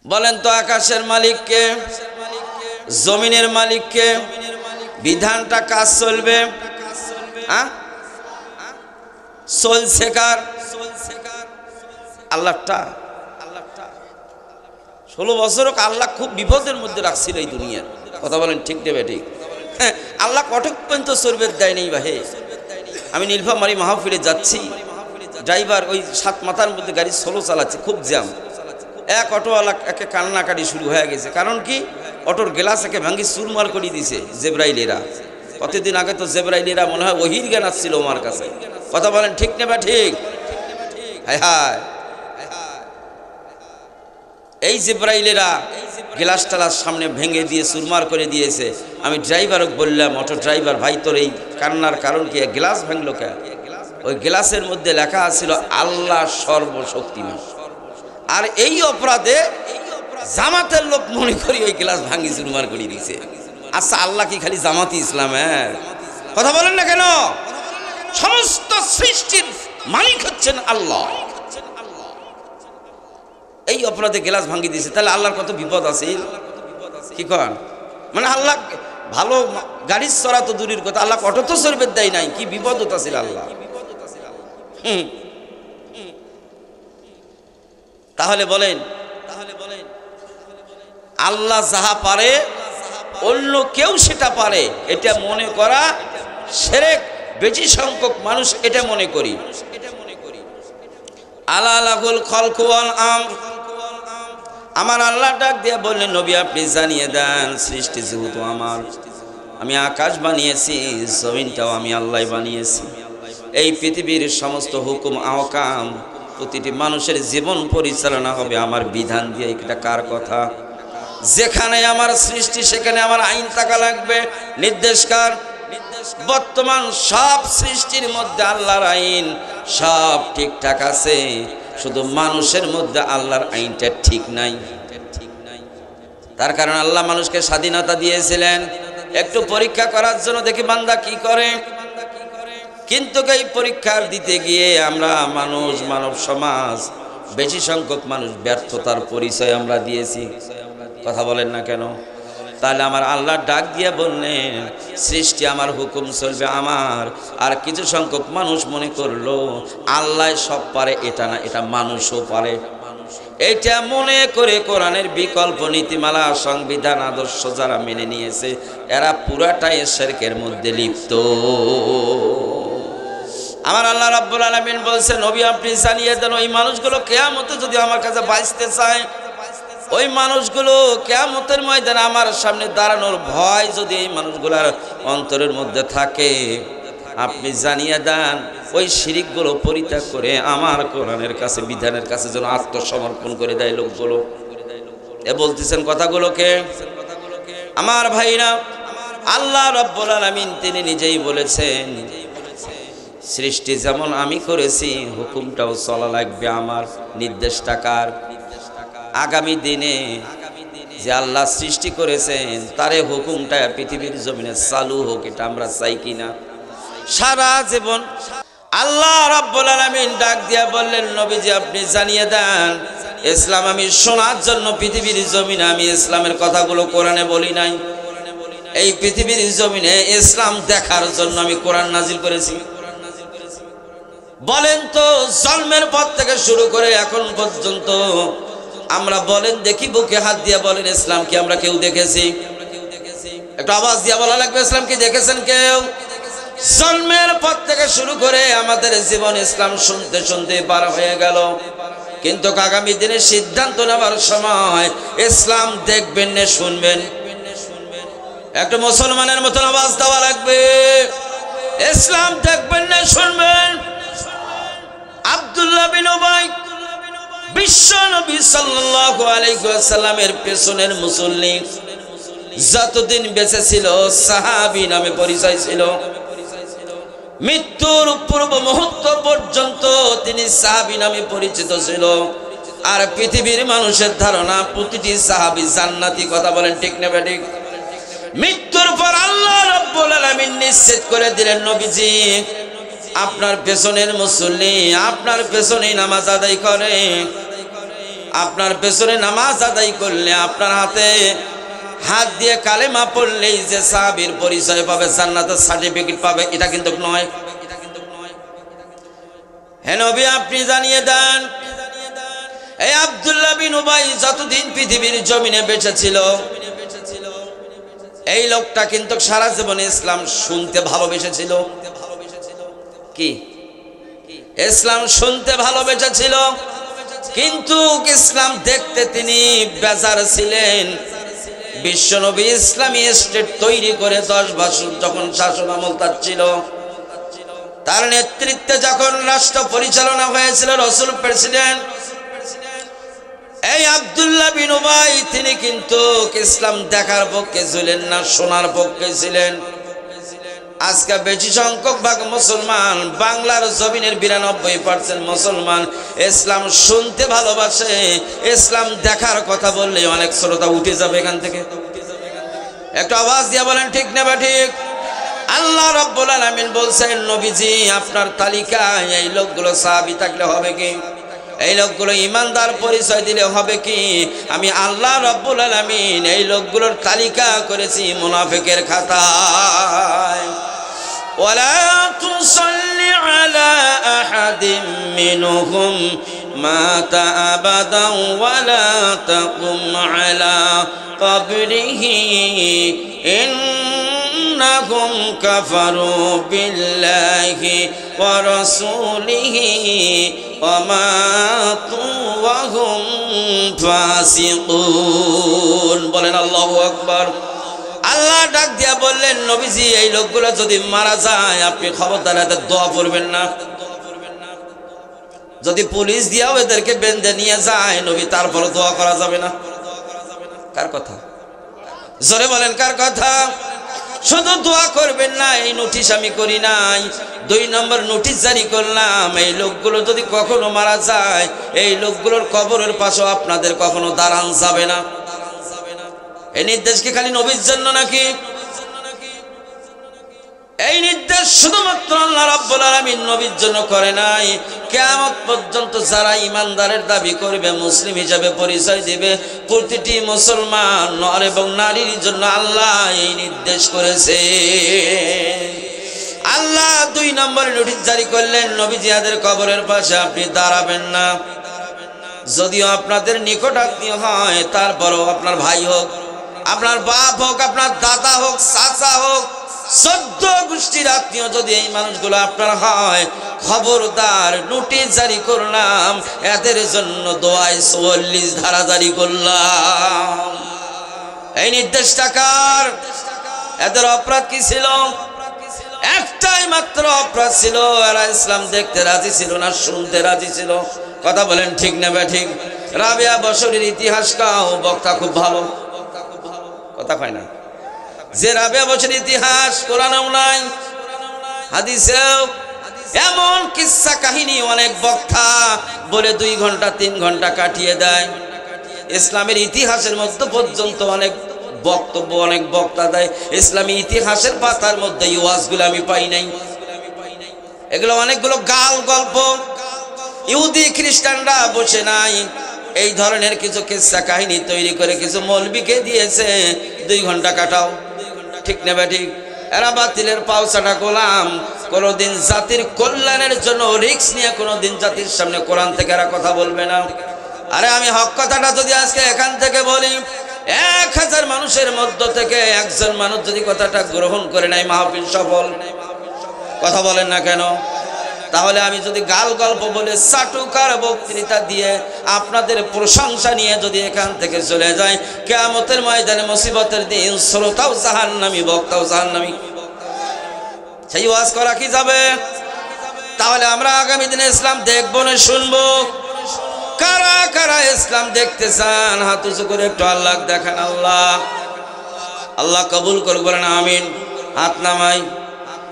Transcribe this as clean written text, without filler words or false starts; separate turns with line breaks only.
বলেন তো আকাশের মালিককে, জমিনের মালিককে? বিধানটা কাজ চলবে, চলছে কার? আল্লাহটা। 16 বছর আল্লাহ খুব বিপদের মধ্যে রাখছিল এই দুনিয়ার। কথা বলেন ঠিক নেবে ঠিক? হ্যাঁ, আল্লাহ কটক পর্যন্ত সরবেত দেয় নেই ভাই। আমি নীলফামারী মাহফিলে যাচ্ছি, ড্রাইভার ওই 7 মাথার মধ্যে গাড়ি স্লো চালাচ্ছে, খুব জ্যাম। এক অটোওয়ালা একে কান্নাকাটি শুরু হয়ে গেছে। কারণ কি? অটোর গ্লাস একে ভাঙ্গি চুরমার করে দিয়েছে জেব্রাইলেরা। কতদিন আগে তো জেব্রাইলেরা মনে হয় ওহির জ্ঞান আসছিল আমার কাছে। কথা বলেন ঠিক নেবে ঠিক? হায় হায়, এই জিব্রাইলেরা গ্লাস টালার সামনে ভেঙে দিয়ে চুরমার করে দিয়েছে। আমি ড্রাইভারকে বললাম, অটো ড্রাইভার ভাই, তোর এই কান্নার কারণ কি? গ্লাস ভাঙলো কেন? ওই গ্লাসের মধ্যে লেখা ছিল আল্লাহ সর্বশক্তিমান। আর এই অপরাধে জামাতের লোক মনে করি ওই গ্লাস ভাঙি চুরমার করে দিয়েছে। আচ্ছা, আল্লাহ কি খালি জামাতি ইসলামের? কথা বলেন না কেন? সমস্ত সৃষ্টির মালিক হচ্ছেন আল্লাহ। এই অপরাধে গ্লাস ভাঙি দিয়েছে, তাহলে আল্লাহর কত বিপদ আছে কি কন? মানে আল্লাহ ভালো গাড়ি চড়া তো দূরের কথা, আল্লাহ অটো তো সরবেত দেয় নাই, কি বিপদ হতাছিল আল্লাহ। তাহলে বলেন আল্লাহ যাহা পারে অন্য কেউ সেটা পারে, এটা মনে করা শিরক। বেশি সংখ্যক মানুষ এটা মনে করি। আলা লাহুল খালকু ওয়াল আমর। আমার আল্লাহ ডাক দিয়ে বললেন, নবী আপনি জানিয়ে দেন, সৃষ্টি যেহেতু আমার, আমি আকাশ বানিয়েছি, জমিনটাও আমি আল্লাহ বানিয়েছি। এই পৃথিবীর সমস্ত হুকুম আহকাম, প্রতিটি মানুষের জীবন পরিচালনা হবে আমার বিধান দিয়ে। এটা কার কথা? যেখানে আমার সৃষ্টি সেখানে আমার আইন থাকা লাগবে। নির্দেশকার? বর্তমান সব সৃষ্টির মধ্যে আল্লাহর আইন সব ঠিকঠাক আছে, শুধু মানুষের মধ্যে আল্লাহর আইনটা ঠিক নাই। তার কারণ আল্লাহ মানুষকে স্বাধীনতা দিয়েছিলেন একটু পরীক্ষা করার জন্য, দেখি বান্দা কি করে। কিন্তু এই পরীক্ষা দিতে গিয়ে আমরা মানুষ, মানব সমাজ, বেশি সংখ্যক মানুষ ব্যর্থতার পরিচয় আমরা দিয়েছি। কথা বলেন না কেন? তাহলে আমার আল্লাহ ডাক দিয়ে বললেন, সৃষ্টি আমার, হুকুম চলবে আমার। আর কিছু সংখ্যক মানুষ মনে করলো আল্লাহ সব পারে, এটা না, এটা মানুষও পারে। এটা মনে করে কোরআনের বিকল্প নীতিমালা, সংবিধান, আদর্শ যারা মেনে নিয়েছে, এরা পুরাটাই শিরকের মধ্যে লিপ্ত। আমার আল্লাহ রাব্বুল আলামিন বলছেন, নবী আপনি জানিয়ে দেন, ওই মানুষগুলো কিয়ামতে যদি আমার কাছে বাঁচতে চায়, ওই মানুষগুলো কিয়ামতের ময়দানে আমার সামনে দাঁড়ানোর ভয় যদি এই মানুষগুলোর অন্তরের মধ্যে থাকে, আপনি জানিয়ে দেন ওই শিরিকগুলো পরিত্যাগ করে আমার কোরআনের কাছে, বিধানের কাছে যেন আত্মসমর্পণ করে দেয় লোকগুলো। এ বলতেছেন কথাগুলোকে। আমার ভাইরা, আল্লাহ রাব্বুল আলামিন তিনি নিজেই বলেছেন, সৃষ্টি যেমন আমি করেছি, হুকুমটাও চলা লাগবে আমার। নির্দেশটা কার? আগামী দিনে যে আল্লাহ সৃষ্টি করেছেন তারে হুকুমটা পৃথিবীর জমিনে চালু হোক, এটা আমরা চাই কিনা? সারা জীবন আল্লাহ রাব্বুল আলামিন ডাক দিয়া বললেন, নবীজি আপনি জানিয়ে দেন, ইসলাম আমি শোনার জন্য পৃথিবীর জমিনে আমি ইসলামের কথাগুলো কোরআনে বলি নাই। এই পৃথিবীর জমিনে ইসলাম দেখার জন্য আমি কোরআন নাজিল করেছি। বলেন তো, জন্মের পর থেকে শুরু করে এখন পর্যন্ত আমরা বলেন দেখি, বুকে হাত দিয়ে বলেন, ইসলাম কি আমরা কেউ দেখেছি? একটু আওয়াজ দিয়ে বলা লাগবে, ইসলাম কি দেখেছেন কেউ? জন্মের পর থেকে শুরু করে আমাদের জীবন ইসলাম শুনতে শুনতে পার হয়ে গেল, কিন্তু আগামী দিনে সিদ্ধান্ত নেওয়ার সময় ইসলাম দেখবেন না শুনবেন? একটু মুসলমানের মতন আওয়াজ দেওয়া লাগবে, ইসলাম দেখবেন না শুনবেন? আব্দুল্লাহ বিন উবাই বিশ্ব নবী সাল্লাল্লাহু আলাইহি ওয়াসাল্লামের পেছনের মুসল্লি, যতদিন বেঁচে ছিল সাহাবী নামে পরিচয় ছিল। মৃত্যুর পূর্ব মুহূর্ত পর্যন্ত তিনি সাহাবী নামে পরিচিত ছিল। আর পৃথিবীর মানুষের ধারণা প্রতিটি সাহাবী জান্নাতি। কথা বলেন ঠিক না ঠিক? মৃত্যুর পর আল্লাহ রাব্বুল আলামিন নিশ্চিত করে দিলেন, নবীজি আপনার পেছনের মুসল্লি আপনার পেছনেই নামাজ আদায় করে, আপনার পেছনে নামাজ আদায় করলে, আপনার হাতে হাত দিয়ে কালেমা পড়লেই যে সাহাবীর পরিচয় পাবে, জান্নাতের সার্টিফিকেট পাবে, এটা কিন্তু নয়। হে নবী, আপনি জানিয়ে দেন, এই আব্দুল্লাহ বিন উবাই যতদিন পৃথিবীর জমিনে বেঁচে ছিল, এই লোকটা কিন্তু সারা জীবন ইসলাম শুনতে ভালোবেসেছিল। কি? ইসলাম শুনতে ভালোবেসেছিল, কিন্তু ইসলাম দেখতে তিনি বেজার ছিলেন। বিশ্বনবী ইসলামী স্টেট তৈরি করে 10 বছর যখন শাসন আমল তার ছিল, তার নেতৃত্বে যখন রাষ্ট্র পরিচালনা হয়েছিল, রাসূল প্রেসিডেন্ট, এই আব্দুল্লাহ বিন উবাই তিনি কিন্তু ইসলাম দেখার পক্ষে ছিলেন না, শোনার পক্ষে ছিলেন। আজকে বেশি সংখ্যক ভাগ মুসলমান, বাংলার জমিনের 92% মুসলমান ইসলাম শুনতে ভালোবাসে। ইসলাম দেখার কথা বললে অনেক শ্রোতা উঠে যাবে এখান থেকে। একটু আওয়াজ দিয়ে বলেন ঠিক না বা ঠিক? আল্লাহ রাব্বুল আলামিন বলছেন, নবীজি আপনার তালিকায় এই লোকগুলো সাহাবী থাকলে হবে কি? এই লোকগুলো ইমানদার পরিচয় দিলে হবে কি? আমি আল্লাহ রাব্বুল আলামিন এই লোকগুলোর তালিকা করেছি মুনাফিকের খাতায়। ওয়ালা তুসাল্লি আলা আহাদিম মিনহুম মাতা আবাদান ওয়ালা তাকুম আলা কবরিহি ইন্নাহুম কাফারু বিল্লাহি ওয়া রাসূলিহি ওয়া মাতু ওয়া হুম ফাসিকুন। বলেন আল্লাহু আকবার। আল্লাহ ডাক দিয়া বললেন, নবীজি এই লোকগুলো যদি মারা যায় আপনি খবরদার এদের দোয়া পড়বেন না। যদি পুলিশ দিয়াও এদেরকে বেঁধে নিয়ে যায় নবী, তারপর দোয়া করা যাবে না। কার কথা? জোরে বলেন কার কথা? শুধু দোয়া করবেন না এই নোটিশ আমি করি নাই, 2 নম্বর নোটিশ জারি করলাম, এই লোকগুলো যদি কখনো মারা যায় এই লোকগুলোর কবরের পাশেও আপনাদের কখনো দাঁড়ান যাবে না। এই নির্দেশ কি খালি নবীর জন্য নাকি? এই নির্দেশ শুধুমাত্র আল্লাহ রাব্বুল আলামিন নবীর জন্য করে নাই। কিয়ামত পর্যন্ত যারা ইমানদারের দাবি করবে, মুসলিম হিসেবে পরিচয় দিবে, প্রতিটি মুসলমান নর এবং নারীর জন্য আল্লাহ এই নির্দেশ করেছে। আল্লাহ 2 নম্বরে নোটিশ জারি করলেন, নবী জিয়াদের কবরের পাশে আপনি দাঁড়াবেন না। যদিও আপনাদের নিকট আত্মীয় হয়, তারপরও আপনার ভাই হোক, আপনার বাপ হোক, আপনার দাদা হোক, চাচা হোক, 14 গোষ্ঠীর আত্মীয় যদি এই মানুষগুলো আপনার হয়, খবরদার নোটিশ জারি করলাম, এদের জন্য দোয়ায় 44 ধারা জারি করলাম। এই নির্দেশটা কার? এদের অপরাধ কি ছিল? একটাই মাত্র অপরাধ ছিল, এরা ইসলাম দেখতে রাজি ছিল না, শুনতে রাজি ছিল। কথা বলেন ঠিক না বে ঠিক? রাবেয়া বসরির ইতিহাস কাও বক্তা খুব ভালো, কথা কয় না। যে রাবেয়া বসরির ইতিহাস কোরআনেও নাই, হাদিসেও এমন কিসসা কাহিনী অনেক বক্তা বলে 2 ঘন্টা 3 ঘন্টা কাটিয়ে দেয়। ইসলামের ইতিহাসের মধ্যে পর্যন্ত অনেক বক্তব্য, অনেক বক্তা দেয়, ইসলামী ইতিহাসের পাতার মধ্যে এই ওয়াজগুলো আমি পাই নাই। এগুলো অনেকগুলো গাল গল্প। ইহুদি খ্রিস্টানরা বসে নাই, এই ধরনের কিছু কিসসা কাহিনী তৈরি করে কিছু মৌলবীকে দিয়েছে, 2 ঘন্টা কাটাও। ঠিক না বে ঠিক? এরা বাতিলের পাওছাটা গোলাম। কোনোদিন জাতির কল্যাণের জন্য রিস্ক নিয়ে কোনোদিন জাতির সামনে কোরআন থেকে এরা কথা বলবে না। আরে আমি হক কথাটা যদি আজকে এখান থেকে বলি, 1000 মানুষের মধ্য থেকে একজন মানুষ যদি কথাটা গ্রহণ করে নাই, মাহফিল সফল। কথা বলেন না কেন? তাহলে আমি যদি গাল গল্প বলে চাটুকার বক্তৃতা দিয়ে আপনাদের প্রশংসা নিয়ে যদি এখান থেকে চলে যায়, কিয়ামতের ময়দানে মুসিবতের দিন শ্রোতাও জাহান্নামী, বক্তাও জাহান্নামী। সেই ওয়াজ করা কি যাবে? তাহলে আমরা আগামী দিনে ইসলাম দেখবো না শুনবো? কারা কারা ইসলাম দেখতে চান হাত উঁচু করে একটু আল্লাহ দেখান। আল্লাহ আল্লাহ কবুল করুক, বলেন আমিন। হাত নামাই।